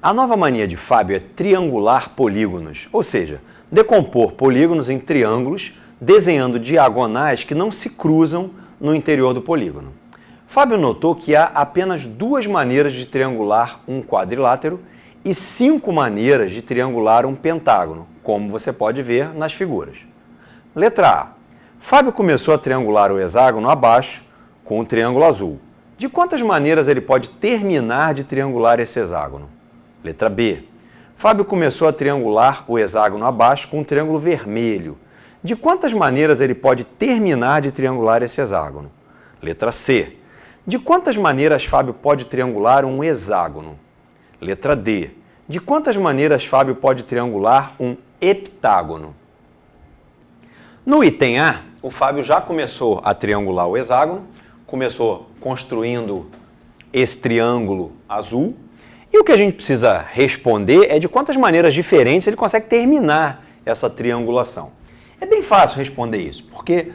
A nova mania de Fábio é triangular polígonos, ou seja, decompor polígonos em triângulos, desenhando diagonais que não se cruzam no interior do polígono. Fábio notou que há apenas 2 maneiras de triangular um quadrilátero e 5 maneiras de triangular um pentágono, como você pode ver nas figuras. Letra A. Fábio começou a triangular o hexágono abaixo com o triângulo azul. De quantas maneiras ele pode terminar de triangular esse hexágono? Letra B. Fábio começou a triangular o hexágono abaixo com um triângulo vermelho. De quantas maneiras ele pode terminar de triangular esse hexágono? Letra C. De quantas maneiras Fábio pode triangular um hexágono? Letra D. De quantas maneiras Fábio pode triangular um heptágono? No item A, o Fábio já começou a triangular o hexágono, começou construindo esse triângulo azul, e o que a gente precisa responder é de quantas maneiras diferentes ele consegue terminar essa triangulação. É bem fácil responder isso, porque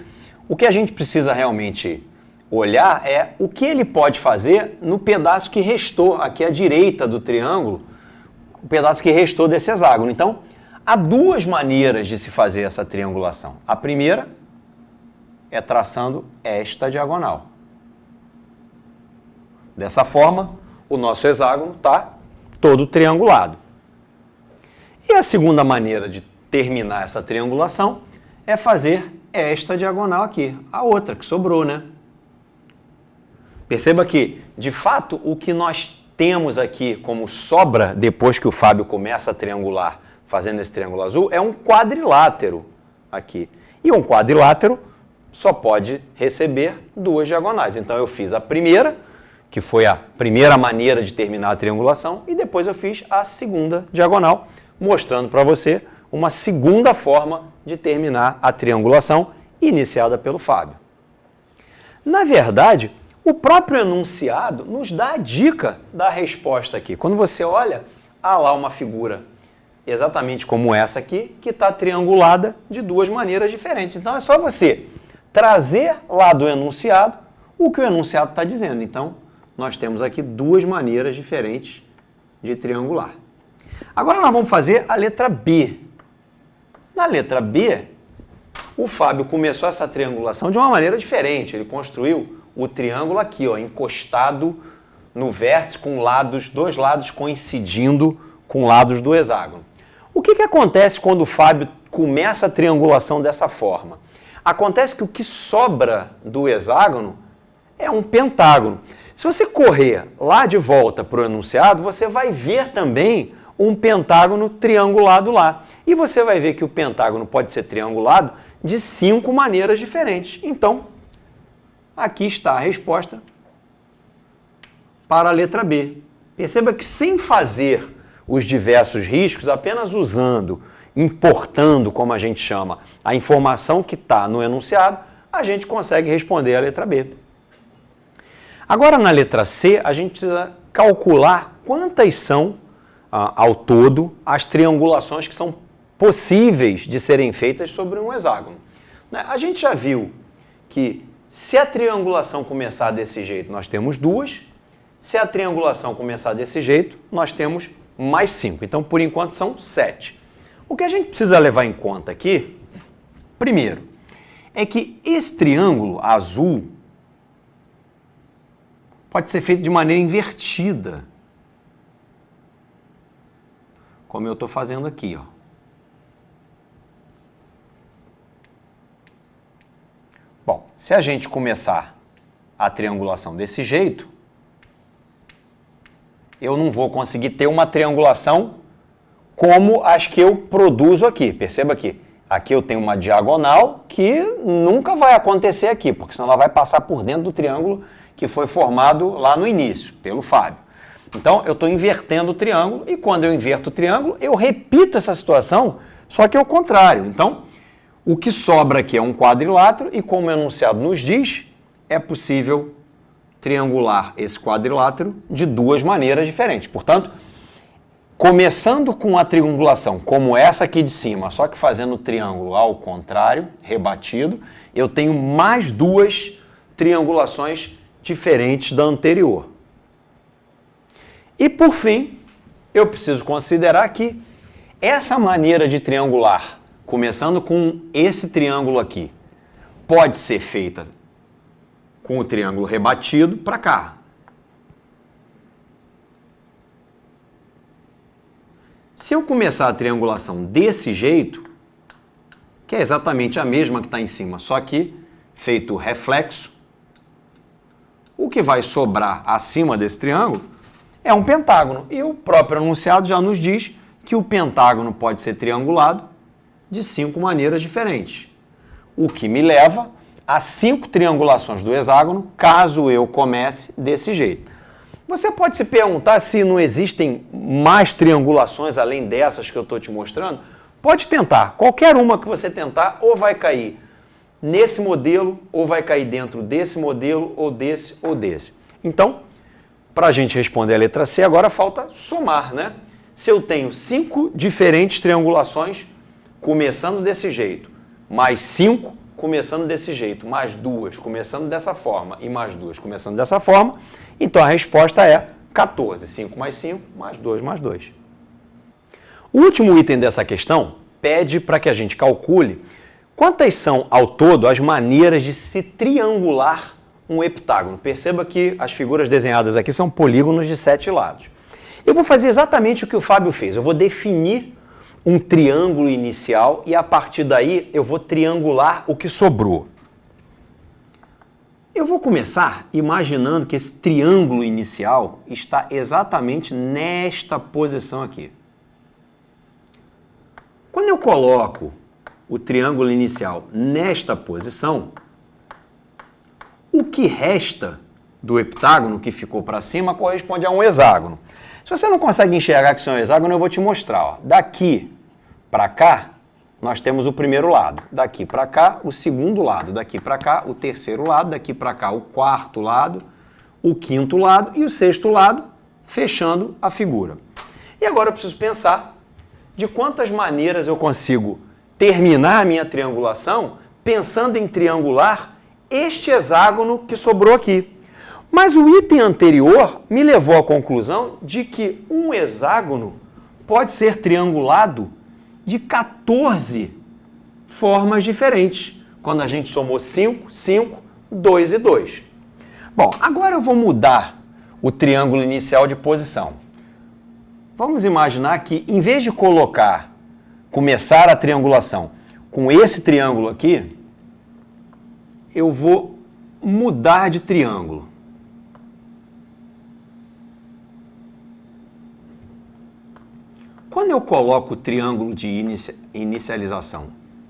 o que a gente precisa realmente olhar é o que ele pode fazer no pedaço que restou aqui à direita do triângulo, o pedaço que restou desse hexágono. Então, há 2 maneiras de se fazer essa triangulação. A primeira é traçando esta diagonal. Dessa forma, o nosso hexágono está todo triangulado. E a segunda maneira de terminar essa triangulação é fazer esta diagonal aqui, a outra que sobrou, né? Perceba que, de fato, o que nós temos aqui como sobra depois que o Fábio começa a triangular, fazendo esse triângulo azul, é um quadrilátero aqui. E um quadrilátero só pode receber 2 diagonais. Então eu fiz a primeira, que foi a primeira maneira de terminar a triangulação, e depois eu fiz a segunda diagonal, mostrando para você uma segunda forma de terminar a triangulação iniciada pelo Fábio. Na verdade, o próprio enunciado nos dá a dica da resposta aqui. Quando você olha, há lá uma figura exatamente como essa aqui, que está triangulada de 2 maneiras diferentes. Então é só você trazer lá do enunciado o que o enunciado está dizendo. Então, nós temos aqui 2 maneiras diferentes de triangular. Agora nós vamos fazer a letra B. Na letra B, o Fábio começou essa triangulação de uma maneira diferente. Ele construiu o triângulo aqui, ó, encostado no vértice, com 2 lados coincidindo com lados do hexágono. O que acontece quando o Fábio começa a triangulação dessa forma? Acontece que o que sobra do hexágono é um pentágono. Se você correr lá de volta para o enunciado, você vai ver também um pentágono triangulado lá. E você vai ver que o pentágono pode ser triangulado de 5 maneiras diferentes. Então, aqui está a resposta para a letra B. Perceba que sem fazer os diversos riscos, apenas usando, importando, como a gente chama, a informação que está no enunciado, a gente consegue responder a letra B. Agora, na letra C, a gente precisa calcular quantas são, ao todo, as triangulações que são possíveis de serem feitas sobre um hexágono. A gente já viu que se a triangulação começar desse jeito, nós temos 2. Se a triangulação começar desse jeito, nós temos mais 5. Então, por enquanto, são 7. O que a gente precisa levar em conta aqui, primeiro, é que esse triângulo azul pode ser feito de maneira invertida, como eu estou fazendo aqui, ó. Bom, se a gente começar a triangulação desse jeito, eu não vou conseguir ter uma triangulação como as que eu produzo aqui. Perceba que aqui eu tenho uma diagonal que nunca vai acontecer aqui, porque senão ela vai passar por dentro do triângulo que foi formado lá no início, pelo Fábio. Então, eu estou invertendo o triângulo, e quando eu inverto o triângulo, eu repito essa situação, só que ao contrário. Então, o que sobra aqui é um quadrilátero, e como o enunciado nos diz, é possível triangular esse quadrilátero de 2 maneiras diferentes. Portanto, começando com a triangulação como essa aqui de cima, só que fazendo o triângulo ao contrário, rebatido, eu tenho mais 2 triangulações diferentes da anterior. E por fim, eu preciso considerar que essa maneira de triangular, começando com esse triângulo aqui, pode ser feita com o triângulo rebatido para cá. Se eu começar a triangulação desse jeito, que é exatamente a mesma que está em cima, só que feito o reflexo, o que vai sobrar acima desse triângulo é um pentágono. E o próprio enunciado já nos diz que o pentágono pode ser triangulado de 5 maneiras diferentes. O que me leva a 5 triangulações do hexágono, caso eu comece desse jeito. Você pode se perguntar se não existem mais triangulações além dessas que eu estou te mostrando? Pode tentar. Qualquer uma que você tentar, ou vai cair nesse modelo, ou vai cair dentro desse modelo, ou desse, ou desse. Então, para a gente responder a letra C, agora falta somar, né? Se eu tenho 5 diferentes triangulações começando desse jeito, mais 5 começando desse jeito, mais 2 começando dessa forma e mais 2 começando dessa forma, então a resposta é 14. 5 mais 5, mais 2 mais 2. O último item dessa questão pede para que a gente calcule quantas são, ao todo, as maneiras de se triangular um heptágono. Perceba que as figuras desenhadas aqui são polígonos de 7 lados. Eu vou fazer exatamente o que o Fábio fez. Eu vou definir um triângulo inicial e, a partir daí, eu vou triangular o que sobrou. Eu vou começar imaginando que esse triângulo inicial está exatamente nesta posição aqui. Quando eu coloco o triângulo inicial nesta posição, o que resta do heptágono que ficou para cima corresponde a um hexágono. Se você não consegue enxergar que isso é um hexágono, eu vou te mostrar. Ó. Daqui para cá, nós temos o primeiro lado. Daqui para cá, o segundo lado. Daqui para cá, o terceiro lado. Daqui para cá, o quarto lado. O quinto lado e o sexto lado, fechando a figura. E agora eu preciso pensar de quantas maneiras eu consigo terminar a minha triangulação pensando em triangular este hexágono que sobrou aqui. Mas o item anterior me levou à conclusão de que um hexágono pode ser triangulado de 14 formas diferentes, quando a gente somou 5, 5, 2 e 2. Bom, agora eu vou mudar o triângulo inicial de posição. Vamos imaginar que, em vez de começar a triangulação com esse triângulo aqui, eu vou mudar de triângulo. Quando eu coloco o triângulo de inicialização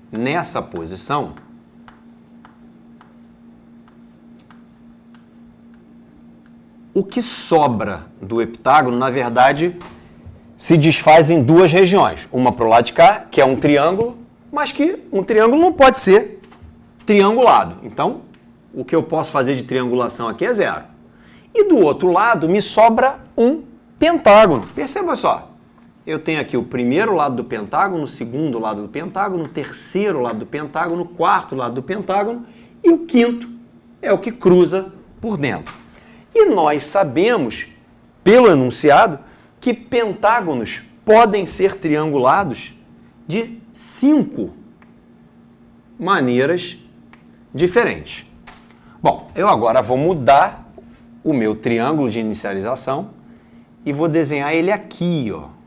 nessa posição, o que sobra do heptágono, na verdade, se desfaz em duas regiões. Uma para o lado de cá, que é um triângulo, mas que um triângulo não pode ser triangulado. Então, o que eu posso fazer de triangulação aqui é 0. E do outro lado, me sobra um pentágono. Perceba só. Eu tenho aqui o primeiro lado do pentágono, o segundo lado do pentágono, o terceiro lado do pentágono, o quarto lado do pentágono e o quinto é o que cruza por dentro. E nós sabemos, pelo enunciado, que pentágonos podem ser triangulados de 5 maneiras diferentes. Bom, eu agora vou mudar o meu triângulo de inicialização e vou desenhar ele aqui, ó.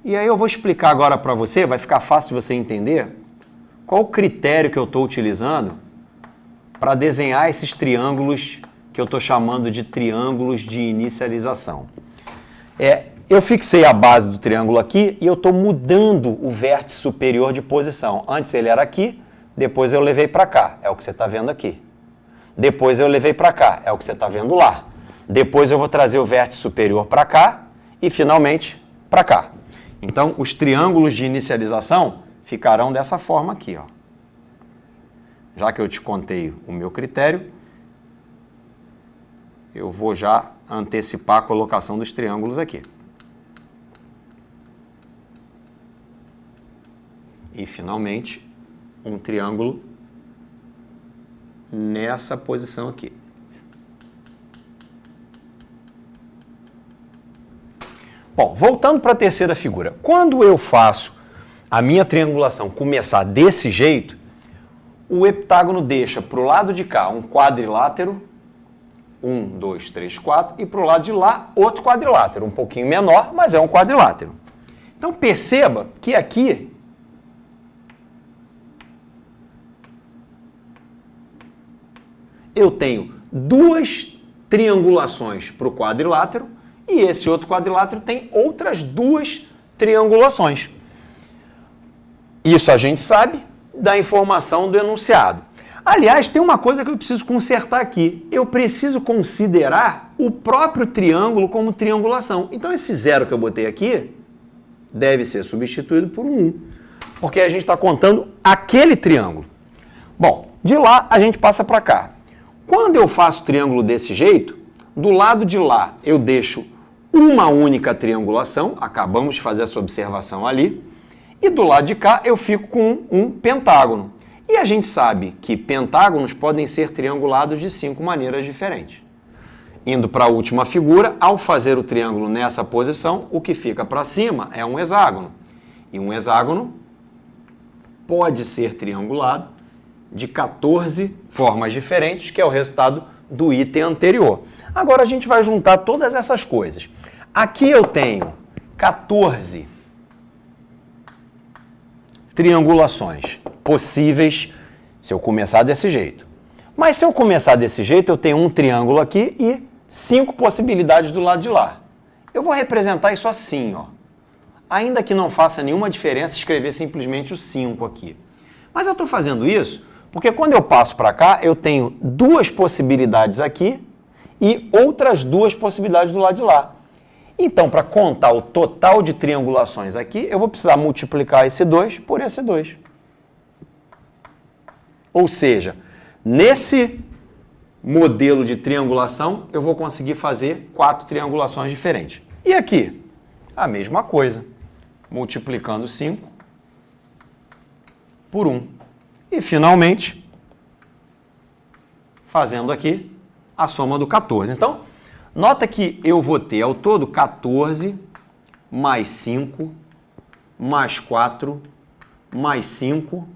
E aí eu vou explicar agora para você, vai ficar fácil de você entender qual o critério que eu estou utilizando para desenhar esses triângulos que eu estou chamando de triângulos de inicialização. Eu fixei a base do triângulo aqui e eu estou mudando o vértice superior de posição. Antes ele era aqui, depois eu levei para cá, é o que você está vendo aqui. Depois eu levei para cá, é o que você está vendo lá. Depois eu vou trazer o vértice superior para cá e finalmente para cá. Então, os triângulos de inicialização ficarão dessa forma aqui, ó. Já que eu te contei o meu critério, eu vou já antecipar a colocação dos triângulos aqui. E, finalmente, um triângulo nessa posição aqui. Bom, voltando para a terceira figura. Quando eu faço a minha triangulação começar desse jeito, o heptágono deixa para o lado de cá um quadrilátero, 1, 2, 3, 4, e para o lado de lá outro quadrilátero, um pouquinho menor, mas é um quadrilátero. Então perceba que aqui eu tenho duas triangulações para o quadrilátero e esse outro quadrilátero tem outras duas triangulações. Isso a gente sabe da informação do enunciado. Aliás, tem uma coisa que eu preciso consertar aqui. Eu preciso considerar o próprio triângulo como triangulação. Então esse zero que eu botei aqui deve ser substituído por um 1, porque a gente está contando aquele triângulo. Bom, de lá a gente passa para cá. Quando eu faço triângulo desse jeito, do lado de lá eu deixo uma única triangulação, acabamos de fazer essa observação ali, e do lado de cá eu fico com um pentágono. E a gente sabe que pentágonos podem ser triangulados de 5 maneiras diferentes. Indo para a última figura, ao fazer o triângulo nessa posição, o que fica para cima é um hexágono. E um hexágono pode ser triangulado de 14 formas diferentes, que é o resultado do item anterior. Agora a gente vai juntar todas essas coisas. Aqui eu tenho 14 triangulações possíveis se eu começar desse jeito. Mas se eu começar desse jeito, eu tenho um triângulo aqui e 5 possibilidades do lado de lá. Eu vou representar isso assim, ó. Ainda que não faça nenhuma diferença escrever simplesmente o 5 aqui. Mas eu estou fazendo isso porque quando eu passo para cá, eu tenho duas possibilidades aqui e outras duas possibilidades do lado de lá. Então, para contar o total de triangulações aqui, eu vou precisar multiplicar esse 2 por esse 2. Ou seja, nesse modelo de triangulação, eu vou conseguir fazer 4 triangulações diferentes. E aqui? A mesma coisa. Multiplicando 5 por 1. E, finalmente, fazendo aqui a soma do 14. Então, nota que eu vou ter ao todo 14 mais 5 mais 4 mais 5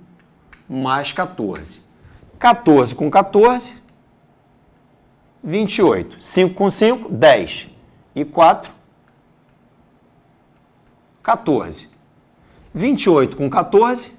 mais 14. 14 com 14, 28. 5 com 5, 10. E 4, 14. 28 com 14,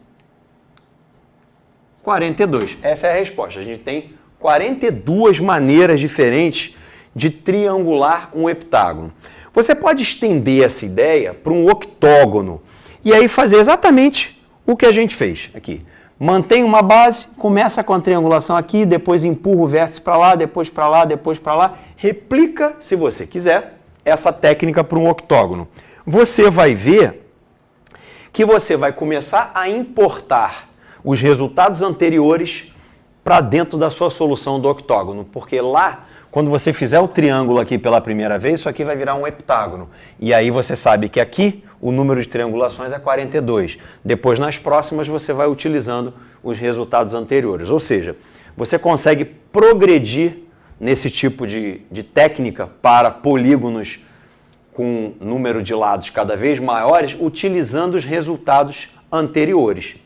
42. Essa é a resposta. A gente tem 42 maneiras diferentes de triangular um heptágono. Você pode estender essa ideia para um octógono e aí fazer exatamente o que a gente fez aqui. Mantém uma base, começa com a triangulação aqui, depois empurra o vértice para lá, depois para lá, depois para lá. Replica, se você quiser, essa técnica para um octógono. Você vai ver que você vai começar a importar os resultados anteriores para dentro da sua solução do octógono, porque lá, quando você fizer o triângulo aqui pela primeira vez, isso aqui vai virar um heptágono. E aí você sabe que aqui o número de triangulações é 42. Depois, nas próximas, você vai utilizando os resultados anteriores. Ou seja, você consegue progredir nesse tipo de técnica para polígonos com número de lados cada vez maiores, utilizando os resultados anteriores.